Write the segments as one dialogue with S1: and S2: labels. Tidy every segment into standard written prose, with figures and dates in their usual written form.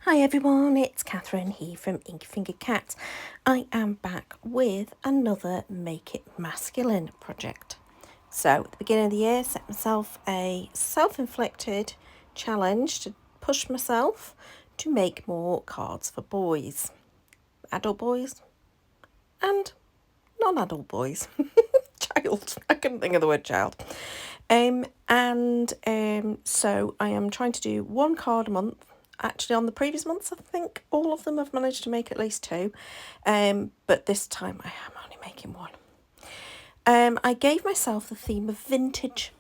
S1: Hi everyone, it's Catherine here from Inky Cat. I am back with another Make It Masculine project. So at the beginning of the year, set myself a self-inflicted challenge to push myself to make more cards for boys, adult boys and non-adult boys. Child, I couldn't think of the word child. So I am trying to do one card a month. Actually, on the previous months, I think all of them have managed to make at least two. But this time I am only making one. I gave myself the theme of vintage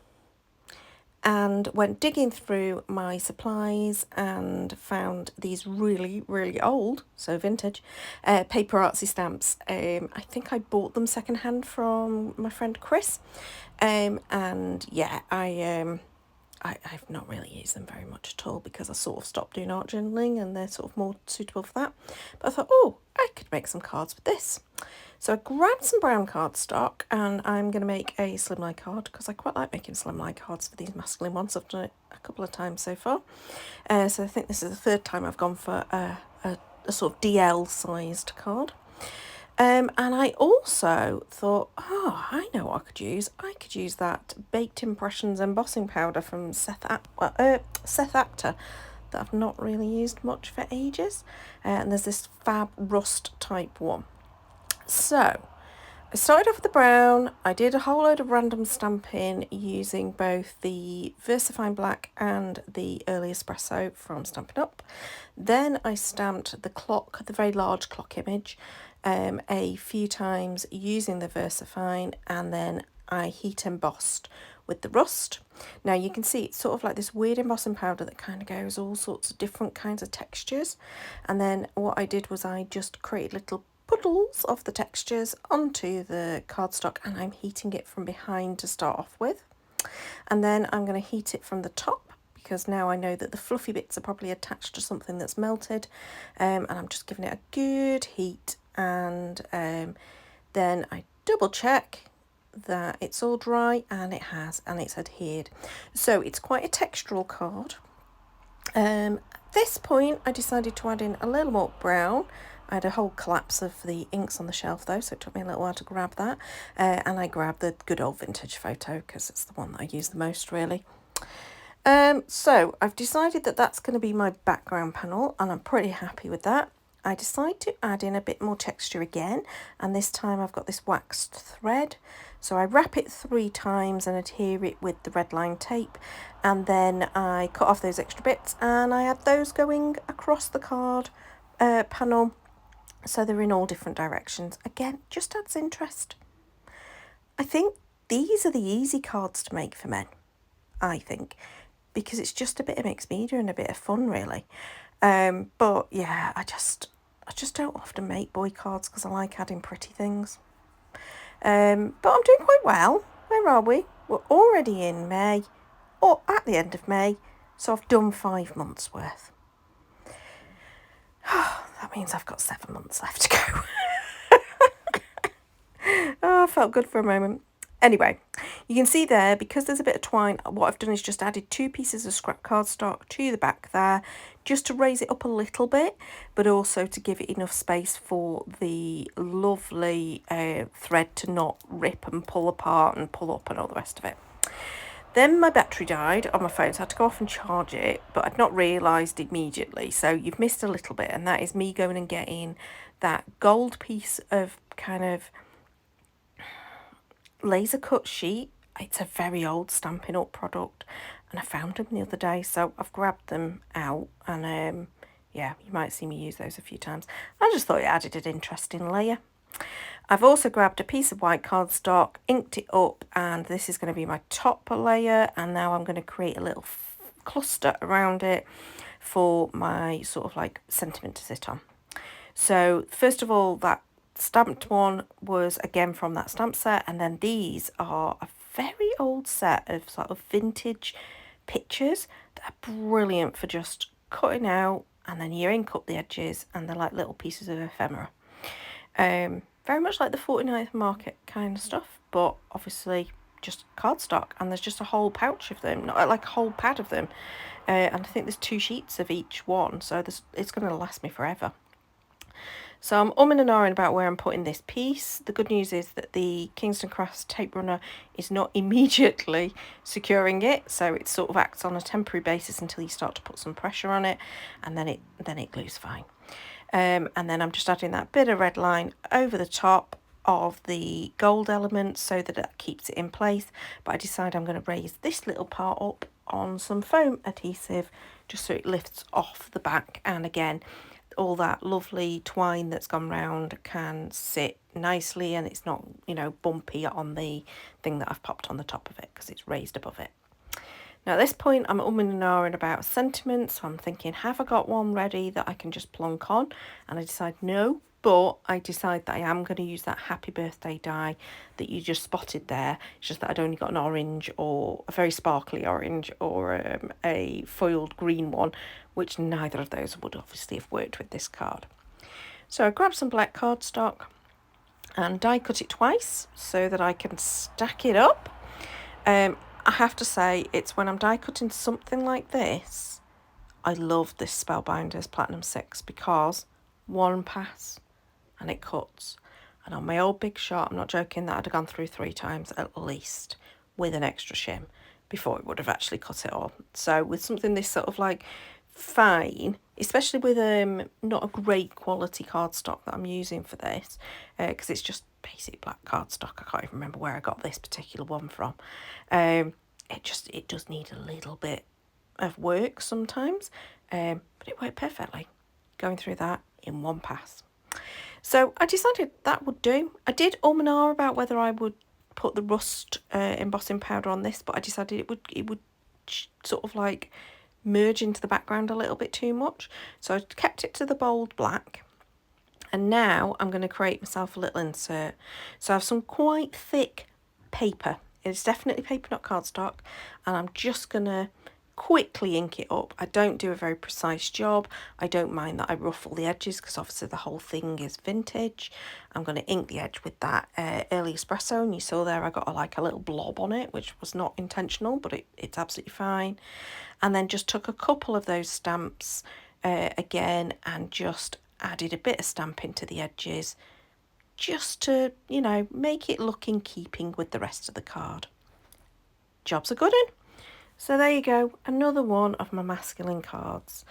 S1: and went digging through my supplies and found these really, really old, so vintage, paper artsy stamps. I think I bought them secondhand from my friend Chris. And yeah, I've not really used them very much at all because I sort of stopped doing art journaling and they're sort of more suitable for that. But I thought, oh, I could make some cards with this. So I grabbed some brown cardstock and I'm going to make a slimline card because I quite like making slimline cards for these masculine ones. I've done it a couple of times so far. So I think this is the third time I've gone for a sort of DL sized card. And I also thought, oh, I know what I could use. I could use that Baked Impressions embossing powder from Seth Apter that I've not really used much for ages. And there's this Fab Rust type one. So I started off with the brown. I did a whole load of random stamping using both the VersaFine Black and the Early Espresso from Stampin' Up. Then I stamped the clock, the very large clock image, a few times using the VersaFine, and then I heat embossed with the rust. Now you can see it's sort of like this weird embossing powder that kind of goes all sorts of different kinds of textures. And then what I did was I just created little puddles of the textures onto the cardstock, and I'm heating it from behind to start off with. And then I'm going to heat it from the top because now I know that the fluffy bits are probably attached to something that's melted. And I'm just giving it a good heat, and then I double check that it's all dry, and it has, and it's adhered. So it's quite a textural card. At this point I decided to add in a little more brown. I had a whole collapse of the inks on the shelf though, so it took me a little while to grab that. And I grabbed the good old vintage photo because it's the one that I use the most really. So I've decided that that's going to be my background panel, and I'm pretty happy with that. I decided to add in a bit more texture again, and this time I've got this waxed thread. So I wrap it 3 times and adhere it with the red line tape, and then I cut off those extra bits and I add those going across the card panel, so they're in all different directions. Again, just adds interest. I think these are the easy cards to make for men, I think, because it's just a bit of mixed media and a bit of fun really. But yeah, I just don't often make boy cards because I like adding pretty things. But I'm doing quite well. Where are we? We're already in May, or at the end of May, so I've done 5 months worth. That means I've got 7 months left to go. Oh, I felt good for a moment. Anyway, you can see there, because there's a bit of twine, what I've done is just added 2 pieces of scrap cardstock to the back there, just to raise it up a little bit, but also to give it enough space for the lovely thread to not rip and pull apart and pull up and all the rest of it. Then my battery died on my phone, so I had to go off and charge it, but I'd not realised immediately, so you've missed a little bit, and that is me going and getting that gold piece of kind of laser cut sheet. It's a very old Stampin' Up product, and I found them the other day, so I've grabbed them out, and yeah, you might see me use those a few times. I just thought it added an interesting layer. I've also grabbed a piece of white cardstock, inked it up, and this is going to be my top layer, and now I'm going to create a little cluster around it for my sort of like sentiment to sit on. So first of all, that stamped one was again from that stamp set, and then these are a very old set of sort of vintage pictures that are brilliant for just cutting out, and then you ink up the edges, and they're like little pieces of ephemera. Very much like the 49th Market kind of stuff, but obviously just cardstock, and there's just a whole pouch of them, not like a whole pad of them, and I think there's 2 sheets of each one, so it's going to last me forever. So I'm umming and ahhing about where I'm putting this piece. The good news is that the Kingston Crafts tape runner is not immediately securing it, so it sort of acts on a temporary basis until you start to put some pressure on it, and then it glues fine. And then I'm just adding that bit of red line over the top of the gold element so that it keeps it in place. But I decide I'm going to raise this little part up on some foam adhesive just so it lifts off the back, and again, all that lovely twine that's gone round can sit nicely, and it's not, you know, bumpy on the thing that I've popped on the top of it because it's raised above it. Now at this point I'm umming and ahhing about sentiment, so I'm thinking, have I got one ready that I can just plonk on? And I decide no, but I decide that I am going to use that happy birthday die that you just spotted there. It's just that I'd only got an orange, or a very sparkly orange, or a foiled green one, which neither of those would obviously have worked with this card. So I grabbed some black cardstock and die cut it twice so that I can stack it up. I have to say, it's when I'm die cutting something like this, I love this Spellbinders Platinum 6 because one pass and it cuts. And on my old Big Shot, I'm not joking, that I'd have gone through 3 times at least with an extra shim before it would have actually cut it all. So with something this sort of like fine, especially with not a great quality cardstock that I'm using for this, because it's just basic black cardstock. I can't even remember where I got this particular one from. It does need a little bit of work sometimes, but it worked perfectly, going through that in one pass. So I decided that would do. I did and ah about whether I would put the rust embossing powder on this, but I decided it would sort of like merge into the background a little bit too much. So I kept it to the bold black. And now I'm going to create myself a little insert. So I have some quite thick paper. It's definitely paper, not cardstock. And I'm just going to quickly ink it up. I don't do a very precise job. I don't mind that I ruffle the edges because obviously the whole thing is vintage. I'm going to ink the edge with that early espresso, and you saw there I got like a little blob on it, which was not intentional, but it's absolutely fine. And then just took a couple of those stamps again and just added a bit of stamping to the edges just to, you know, make it look in keeping with the rest of the card. Job's a good one. So there you go, another one of my masculine cards.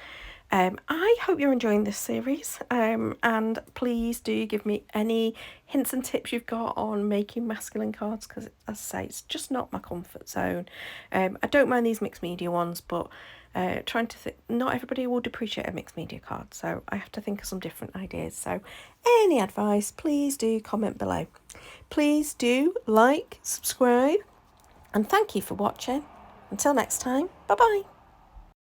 S1: I hope you're enjoying this series, and please do give me any hints and tips you've got on making masculine cards, because as I say, it's just not my comfort zone. I don't mind these mixed media ones, but trying to think, not everybody would appreciate a mixed media card, so I have to think of some different ideas. So any advice, please do comment below. Please do like, subscribe, and thank you for watching. Until next time, bye-bye.